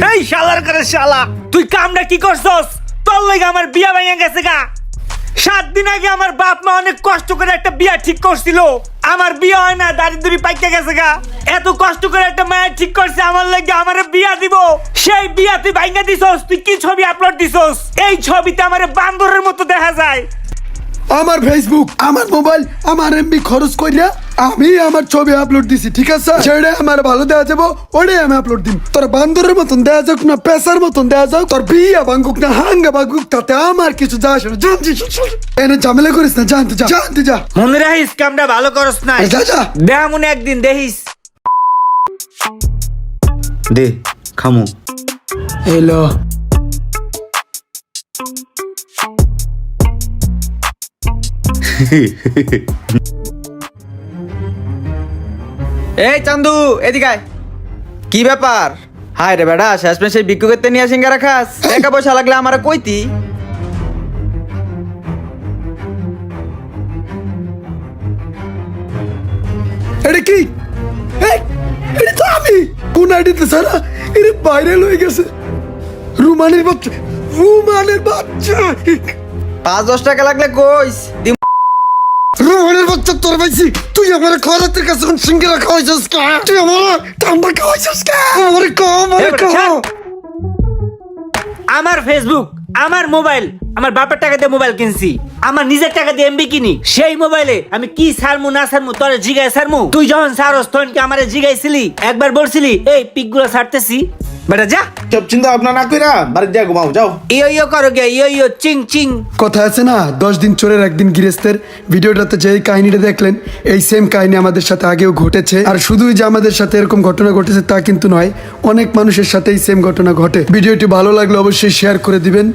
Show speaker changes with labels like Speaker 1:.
Speaker 1: এই শালার করে শালা, তুই কামটা কি করছস? তোর লাগি আমার বিয়া ভেঙে গেছে গা। 7 দিন আগে আমার বাপ মা অনেক কষ্ট করে একটা বিয়া ঠিক করছিল, আমার বিয়ে হয় না, দারিদ্রি পাইকা গেছে গা। এত কষ্ট করে একটা মায়ের ঠিক করছে আমার লাগি, আমার বিয়া দিব, সেই বিয়া তুই ভাঙা দিছস। তুই কি ছবি আপলোড দিছস? এই ছবিতে আমার বান্দরের মতো দেখা যায়।
Speaker 2: আমার ফেসবুক, আমার মোবাইল, আমার এমবি খরচ কইরা আমি আমার ছবি আপলোড দিছি, ঠিক আছে? সেটা আমার ভালো দেওয়া যাবো, ওটাই আমি আপলোড দিম। তোর বান্দরের মতন দেওয়া যাক না, পেশার মতন দেওয়া যাক, তোর বিয়া ভাঙ্গুক না হাঙ্গা ভাঙ্গুক, তাতে আমার কিছু যা আসে না। জানছি এনে ঝামেলা করিস না, জানতে যা, জানতে যা।
Speaker 1: মনে রাখিস কামটা ভালো করস না।
Speaker 2: যা যা,
Speaker 1: দেখ মনে একদিন দেখিস।
Speaker 3: দে খামু।
Speaker 2: এলো
Speaker 3: এই চান্দু এদিকে আয়। কি ব্যাপার? হায় রে বেটা, শেষমেশ সেই ভিক্ষু করতে নিয়ে সিঙ্গারা খাস? টাকা পয়সা লাগলে আমার কইতি।
Speaker 2: এটা কি? এটা তো আমি। কোন আইডিতে সারা এটা ভাইরাল হয়ে গেছে। রুমানের বাচ্চা, রুমানের বাচ্চা,
Speaker 3: 5-10 টাকা লাগলে কইস দিম।
Speaker 2: রুমানের বাচ্চা তোর ভাইছি। তুই আমার খরাতের কাছে সিঙ্গারা খাওয়াইছিস কা? তুই আমার টাম্বা খাওয়াইছিস কা? আমার কম, আমার কম।
Speaker 1: আমার ফেসবুক, আমার মোবাইল, আমার বাপের টাকা দিয়ে মোবাইল কিনছি, আমার নিজের টাকা দিয়ে এমবি কিনি। সেই মোবাইলে আমি কি সারমু না সারমু তোরে জিগায় সারমু? তুই যখন সারস তখন কি আমারে জিগাইছিলি? একবার বলছিলি এই পিকগুলো ছাড়তেছি? বেটা যা,
Speaker 4: সব চিন্তা ভাবনা না কইরা বাড়ি যা ঘুমাও, যাও।
Speaker 1: ইয়ো করো গে, ইয়ো চিং চিং।
Speaker 2: কথা আছে না, 10 দিন চোরের একদিন গৃহস্থের। ভিডিওটাতে যে কাহিনীটা দেখলেন, এই সেম কাহিনী আমাদের সাথে আগেও ঘটেছে। আর শুধুই যে আমাদের সাথে এরকম ঘটনা ঘটেছে তা কিন্তু নয়, অনেক মানুষের সাথেই সেম ঘটনা ঘটে। ভিডিওটি ভালো লাগলে অবশ্যই শেয়ার করে দিবেন।